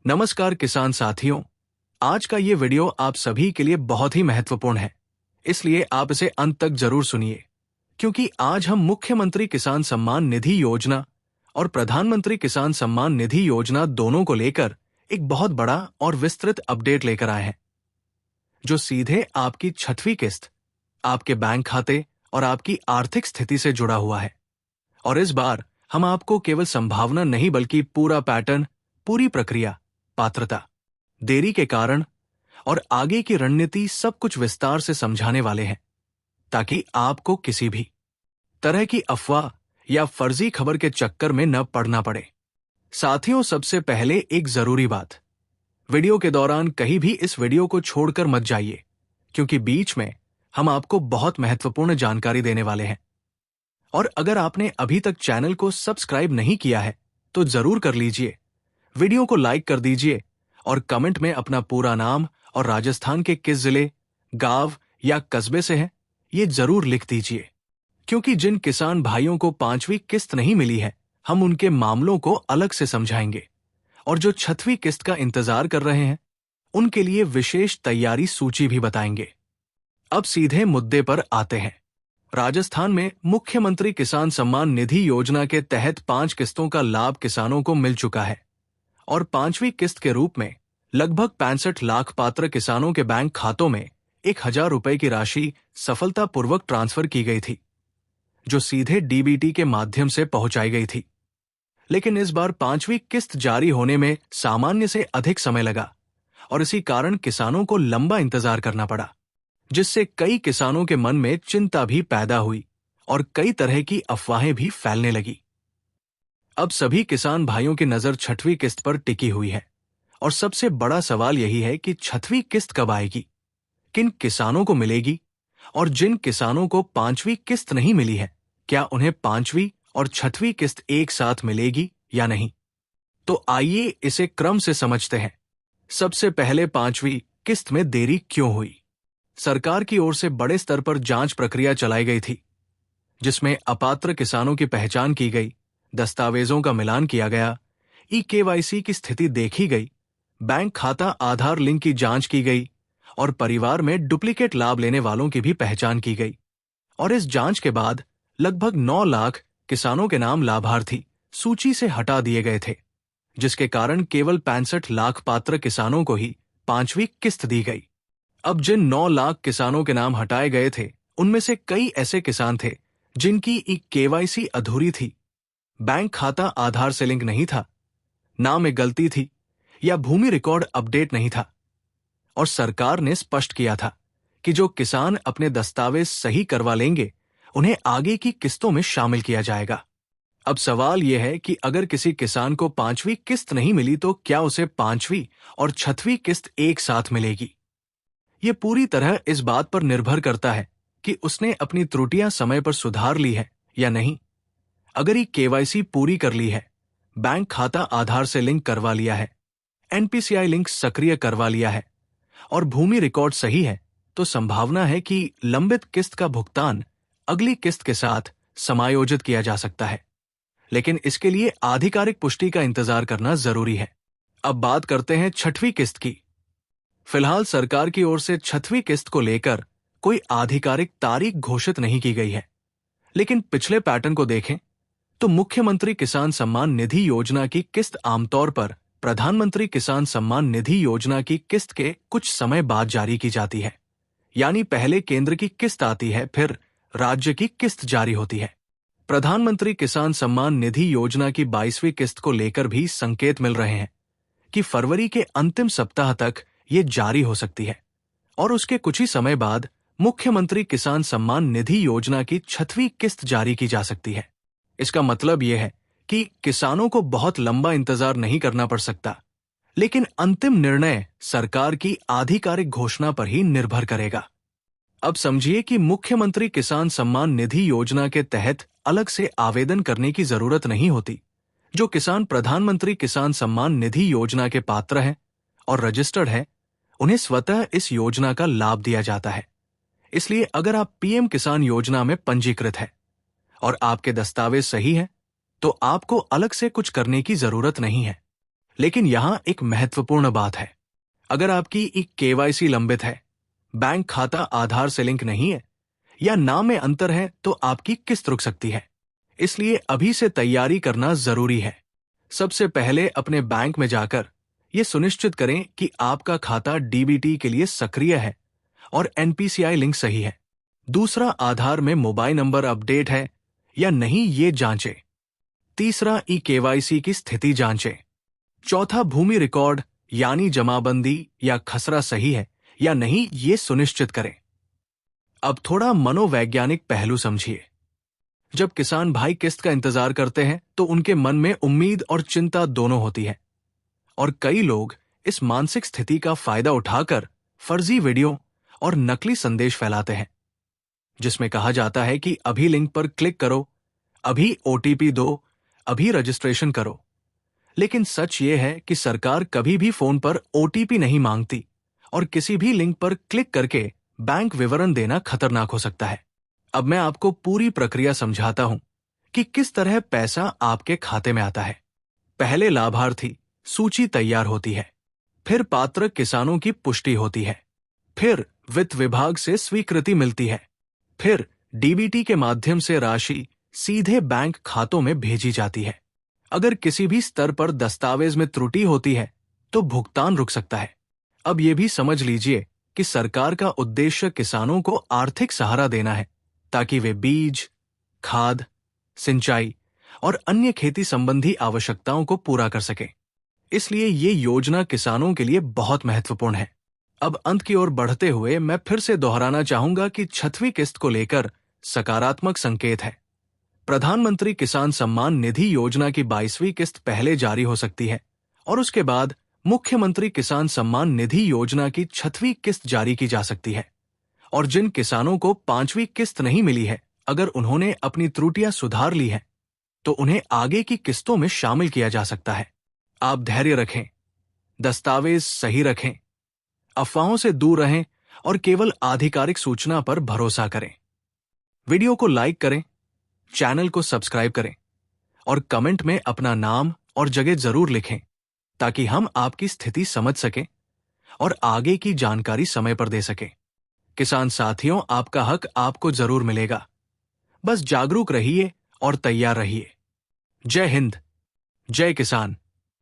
नमस्कार किसान साथियों, आज का ये वीडियो आप सभी के लिए बहुत ही महत्वपूर्ण है, इसलिए आप इसे अंत तक जरूर सुनिए, क्योंकि आज हम मुख्यमंत्री किसान सम्मान निधि योजना और प्रधानमंत्री किसान सम्मान निधि योजना दोनों को लेकर एक बहुत बड़ा और विस्तृत अपडेट लेकर आए हैं, जो सीधे आपकी छठवीं किस्त, आपके बैंक खाते और आपकी आर्थिक स्थिति से जुड़ा हुआ है। और इस बार हम आपको केवल संभावना नहीं बल्कि पूरा पैटर्न, पूरी प्रक्रिया, पात्रता, देरी के कारण और आगे की रणनीति सब कुछ विस्तार से समझाने वाले हैं, ताकि आपको किसी भी तरह की अफवाह या फर्जी खबर के चक्कर में न पड़ना पड़े। साथियों, सबसे पहले एक जरूरी बात, वीडियो के दौरान कहीं भी इस वीडियो को छोड़कर मत जाइए, क्योंकि बीच में हम आपको बहुत महत्वपूर्ण जानकारी देने वाले हैं। और अगर आपने अभी तक चैनल को सब्सक्राइब नहीं किया है तो जरूर कर लीजिए, वीडियो को लाइक कर दीजिए और कमेंट में अपना पूरा नाम और राजस्थान के किस जिले, गांव या कस्बे से है ये जरूर लिख दीजिए, क्योंकि जिन किसान भाइयों को 5वीं किस्त नहीं मिली है हम उनके मामलों को अलग से समझाएंगे, और जो 6वीं किस्त का इंतजार कर रहे हैं उनके लिए विशेष तैयारी सूची भी बताएंगे। अब सीधे मुद्दे पर आते हैं। राजस्थान में मुख्यमंत्री किसान सम्मान निधि योजना के तहत 5 किस्तों का लाभ किसानों को मिल चुका है और 5वीं किस्त के रूप में लगभग 65 लाख पात्र किसानों के बैंक खातों में 1000 रुपए की राशि सफलतापूर्वक ट्रांसफर की गई थी, जो सीधे डीबीटी के माध्यम से पहुंचाई गई थी। लेकिन इस बार 5वीं किस्त जारी होने में सामान्य से अधिक समय लगा और इसी कारण किसानों को लंबा इंतजार करना पड़ा, जिससे कई किसानों के मन में चिंता भी पैदा हुई और कई तरह की अफवाहें भी फैलने लगी। अब सभी किसान भाइयों की नजर 6वीं किस्त पर टिकी हुई है और सबसे बड़ा सवाल यही है कि 6वीं किस्त कब आएगी, किन किसानों को मिलेगी, और जिन किसानों को 5वीं किस्त नहीं मिली है क्या उन्हें 5वीं और 6वीं किस्त एक साथ मिलेगी या नहीं। तो आइए इसे क्रम से समझते हैं। सबसे पहले 5वीं किस्त में देरी क्यों हुई। सरकार की ओर से बड़े स्तर पर जांच प्रक्रिया चलाई गई थी, जिसमें अपात्र किसानों की पहचान की गई, दस्तावेजों का मिलान किया गया, केवाईसी की स्थिति देखी गई, बैंक खाता आधार लिंक की जांच की गई और परिवार में डुप्लीकेट लाभ लेने वालों की भी पहचान की गई। और इस जांच के बाद लगभग 9 लाख किसानों के नाम लाभार्थी सूची से हटा दिए गए थे, जिसके कारण केवल 65 लाख पात्र किसानों को ही 5वीं किस्त दी गई। अब जिन 9 लाख किसानों के नाम हटाए गए थे उनमें से कई ऐसे किसान थे जिनकी केवाईसी अधूरी थी, बैंक खाता आधार से लिंक नहीं था, नाम में गलती थी या भूमि रिकॉर्ड अपडेट नहीं था। और सरकार ने स्पष्ट किया था कि जो किसान अपने दस्तावेज सही करवा लेंगे उन्हें आगे की किस्तों में शामिल किया जाएगा। अब सवाल यह है कि अगर किसी किसान को 5वीं किस्त नहीं मिली तो क्या उसे 5वीं और 6वीं किस्त एक साथ मिलेगी। ये पूरी तरह इस बात पर निर्भर करता है कि उसने अपनी त्रुटियां समय पर सुधार ली है या नहीं। अगर केवाईसी पूरी कर ली है, बैंक खाता आधार से लिंक करवा लिया है, एनपीसीआई लिंक सक्रिय करवा लिया है और भूमि रिकॉर्ड सही है, तो संभावना है कि लंबित किस्त का भुगतान अगली किस्त के साथ समायोजित किया जा सकता है। लेकिन इसके लिए आधिकारिक पुष्टि का इंतजार करना जरूरी है। अब बात करते हैं 6वीं किस्त की। फिलहाल सरकार की ओर से 6वीं किस्त को लेकर कोई आधिकारिक तारीख घोषित नहीं की गई है, लेकिन पिछले पैटर्न को देखें तो मुख्यमंत्री किसान सम्मान निधि योजना की किस्त आमतौर पर प्रधानमंत्री किसान सम्मान निधि योजना की किस्त के कुछ समय बाद जारी की जाती है। यानी पहले केंद्र की किस्त आती है, फिर राज्य की किस्त जारी होती है। प्रधानमंत्री किसान सम्मान निधि योजना की 22वीं किस्त को लेकर भी संकेत मिल रहे हैं कि फरवरी के अंतिम सप्ताह तक ये जारी हो सकती है और उसके कुछ ही समय बाद मुख्यमंत्री किसान सम्मान निधि योजना की 6वीं किस्त जारी की जा सकती है। इसका मतलब यह है कि किसानों को बहुत लंबा इंतजार नहीं करना पड़ सकता, लेकिन अंतिम निर्णय सरकार की आधिकारिक घोषणा पर ही निर्भर करेगा। अब समझिए कि मुख्यमंत्री किसान सम्मान निधि योजना के तहत अलग से आवेदन करने की जरूरत नहीं होती। जो किसान प्रधानमंत्री किसान सम्मान निधि योजना के पात्र हैं और रजिस्टर्ड है, उन्हें स्वतः इस योजना का लाभ दिया जाता है। इसलिए अगर आप पीएम किसान योजना में पंजीकृत है और आपके दस्तावेज सही है, तो आपको अलग से कुछ करने की जरूरत नहीं है। लेकिन यहाँ एक महत्वपूर्ण बात है। अगर आपकी KYC लंबित है, बैंक खाता आधार से लिंक नहीं है या नाम में अंतर है, तो आपकी किस्त रुक सकती है। इसलिए अभी से तैयारी करना जरूरी है। सबसे पहले अपने बैंक में जाकर ये सुनिश्चित करें कि आपका खाता DBT के लिए सक्रिय है और NPCI लिंक सही है। दूसरा, आधार में मोबाइल नंबर अपडेट है या नहीं ये जांचें। तीसरा, KYC की स्थिति जांचें। चौथा, भूमि रिकॉर्ड यानी जमाबंदी या खसरा सही है या नहीं ये सुनिश्चित करें। अब थोड़ा मनोवैज्ञानिक पहलू समझिए। जब किसान भाई किस्त का इंतजार करते हैं तो उनके मन में उम्मीद और चिंता दोनों होती है, और कई लोग इस मानसिक स्थिति का फायदा उठाकर फर्जी वीडियो और नकली संदेश फैलाते हैं, जिसमें कहा जाता है कि अभी लिंक पर क्लिक करो, अभी OTP दो, अभी रजिस्ट्रेशन करो। लेकिन सच ये है कि सरकार कभी भी फोन पर OTP नहीं मांगती, और किसी भी लिंक पर क्लिक करके बैंक विवरण देना खतरनाक हो सकता है। अब मैं आपको पूरी प्रक्रिया समझाता हूं कि किस तरह पैसा आपके खाते में आता है। पहले लाभार्थी सूची तैयार होती है, फिर पात्र किसानों की पुष्टि होती है, फिर वित्त विभाग से स्वीकृति मिलती है, फिर DBT के माध्यम से राशि सीधे बैंक खातों में भेजी जाती है। अगर किसी भी स्तर पर दस्तावेज में त्रुटि होती है तो भुगतान रुक सकता है। अब ये भी समझ लीजिए कि सरकार का उद्देश्य किसानों को आर्थिक सहारा देना है, ताकि वे बीज, खाद, सिंचाई और अन्य खेती संबंधी आवश्यकताओं को पूरा कर सकें। इसलिए ये योजना किसानों के लिए बहुत महत्वपूर्ण है। अब अंत की ओर बढ़ते हुए मैं फिर से दोहराना चाहूंगा कि 6वीं किस्त को लेकर सकारात्मक संकेत है। प्रधानमंत्री किसान सम्मान निधि योजना की 22वीं किस्त पहले जारी हो सकती है और उसके बाद मुख्यमंत्री किसान सम्मान निधि योजना की 6वीं किस्त जारी की जा सकती है। और जिन किसानों को 5वीं किस्त नहीं मिली है, अगर उन्होंने अपनी त्रुटियां सुधार ली हैं, तो उन्हें आगे की किस्तों में शामिल किया जा सकता है। आप धैर्य रखें, दस्तावेज सही रखें, अफवाहों से दूर रहें और केवल आधिकारिक सूचना पर भरोसा करें। वीडियो को लाइक करें, चैनल को सब्सक्राइब करें और कमेंट में अपना नाम और जगह जरूर लिखें, ताकि हम आपकी स्थिति समझ सकें और आगे की जानकारी समय पर दे सकें। किसान साथियों, आपका हक आपको जरूर मिलेगा। बस जागरूक रहिए और तैयार रहिए। जय हिंद, जय किसान।